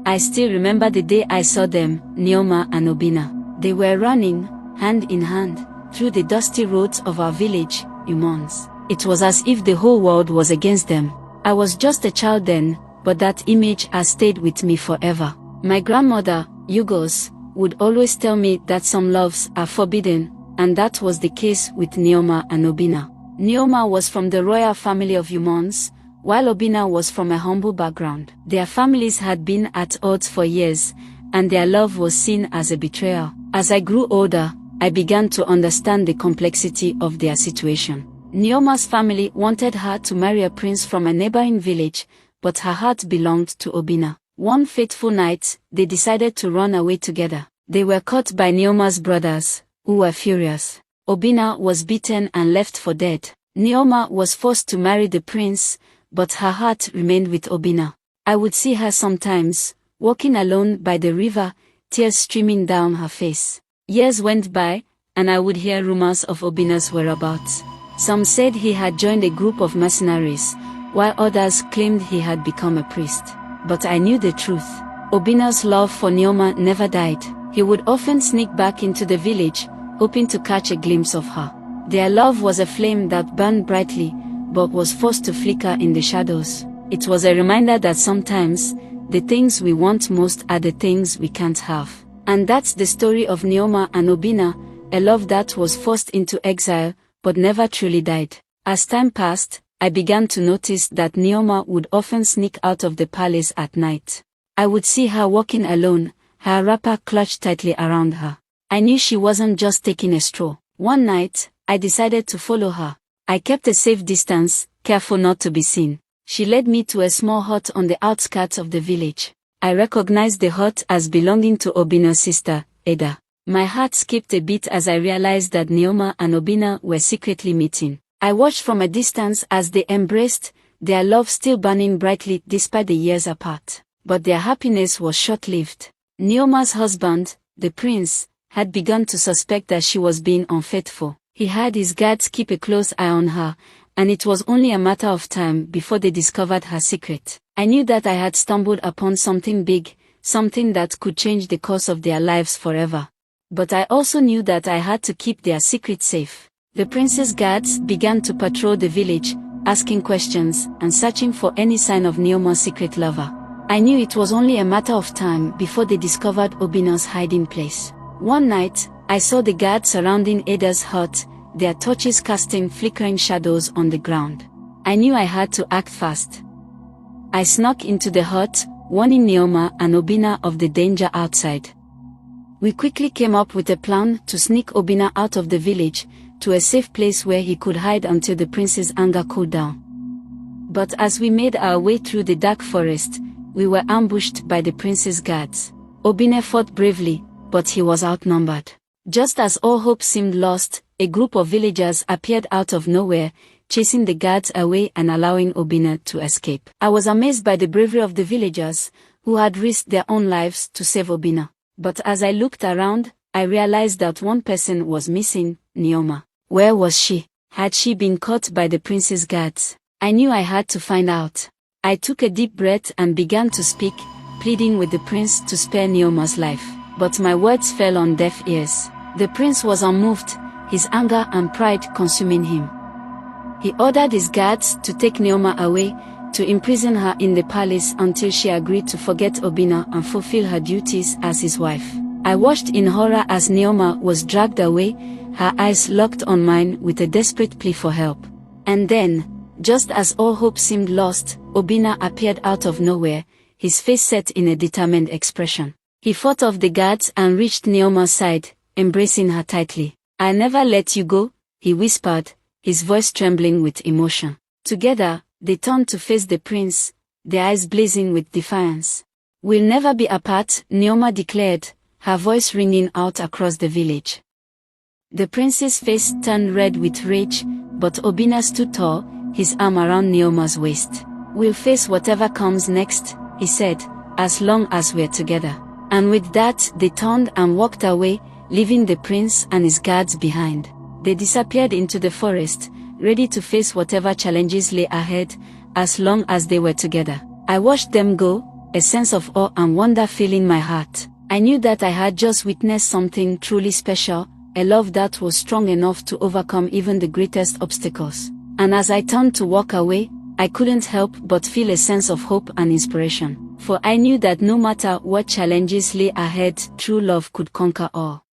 I still remember the day I saw them, Nioma and Obinna. They were running, hand in hand, through the dusty roads of our village, Umons. It was as if the whole world was against them. I was just a child then, but that image has stayed with me forever. My grandmother, Yugos, would always tell me that some loves are forbidden, and that was the case with Nioma and Obinna. Nioma was from the royal family of Umons, while Obinna was from a humble background. Their families had been at odds for years, and their love was seen as a betrayal. As I grew older, I began to understand the complexity of their situation. Nioma's family wanted her to marry a prince from a neighboring village, but her heart belonged to Obinna. One fateful night, they decided to run away together. They were caught by Nioma's brothers, who were furious. Obinna was beaten and left for dead. Nioma was forced to marry the prince, but her heart remained with Obinna. I would see her sometimes, walking alone by the river, tears streaming down her face. Years went by, and I would hear rumors of Obinna's whereabouts. Some said he had joined a group of mercenaries, while others claimed he had become a priest. But I knew the truth. Obinna's love for Nioma never died. He would often sneak back into the village, hoping to catch a glimpse of her. Their love was a flame that burned brightly, but was forced to flicker in the shadows. It was a reminder that sometimes, the things we want most are the things we can't have. And that's the story of Nioma and Obinna, a love that was forced into exile, but never truly died. As time passed, I began to notice that Nioma would often sneak out of the palace at night. I would see her walking alone, her wrapper clutched tightly around her. I knew she wasn't just taking a stroll. One night, I decided to follow her. I kept a safe distance, careful not to be seen. She led me to a small hut on the outskirts of the village. I recognized the hut as belonging to Obinna's sister, Eda. My heart skipped a beat as I realized that Nioma and Obinna were secretly meeting. I watched from a distance as they embraced, their love still burning brightly despite the years apart. But their happiness was short-lived. Nioma's husband, the prince, had begun to suspect that she was being unfaithful. He had his guards keep a close eye on her, and it was only a matter of time before they discovered her secret. I knew that I had stumbled upon something big, something that could change the course of their lives forever. But I also knew that I had to keep their secret safe. The prince's guards began to patrol the village, asking questions and searching for any sign of Nioma's secret lover. I knew it was only a matter of time before they discovered Obinna's hiding place. One night, I saw the guards surrounding Eda's hut, their torches casting flickering shadows on the ground. I knew I had to act fast. I snuck into the hut, warning Nioma and Obinna of the danger outside. We quickly came up with a plan to sneak Obinna out of the village, to a safe place where he could hide until the prince's anger cooled down. But as we made our way through the dark forest, we were ambushed by the prince's guards. Obinna fought bravely, but he was outnumbered. Just as all hope seemed lost, a group of villagers appeared out of nowhere, chasing the guards away and allowing Obinna to escape. I was amazed by the bravery of the villagers, who had risked their own lives to save Obinna. But as I looked around, I realized that one person was missing, Nioma. Where was she? Had she been caught by the prince's guards? I knew I had to find out. I took a deep breath and began to speak, pleading with the prince to spare Nioma's life. But my words fell on deaf ears. The prince was unmoved, his anger and pride consuming him. He ordered his guards to take Nioma away, to imprison her in the palace until she agreed to forget Obinna and fulfill her duties as his wife. I watched in horror as Nioma was dragged away, her eyes locked on mine with a desperate plea for help. And then, just as all hope seemed lost, Obinna appeared out of nowhere, his face set in a determined expression. He fought off the guards and reached Nioma's side, embracing her tightly. "I'll never let you go," he whispered, his voice trembling with emotion. Together, they turned to face the prince, their eyes blazing with defiance. "We'll never be apart," Nioma declared, her voice ringing out across the village. The prince's face turned red with rage, but Obinna stood tall, his arm around Nioma's waist. "We'll face whatever comes next," he said, "as long as we're together." And with that, they turned and walked away, leaving the prince and his guards behind. They disappeared into the forest, ready to face whatever challenges lay ahead, as long as they were together. I watched them go, a sense of awe and wonder filling my heart. I knew that I had just witnessed something truly special, a love that was strong enough to overcome even the greatest obstacles. And as I turned to walk away, I couldn't help but feel a sense of hope and inspiration, for I knew that no matter what challenges lay ahead, true love could conquer all.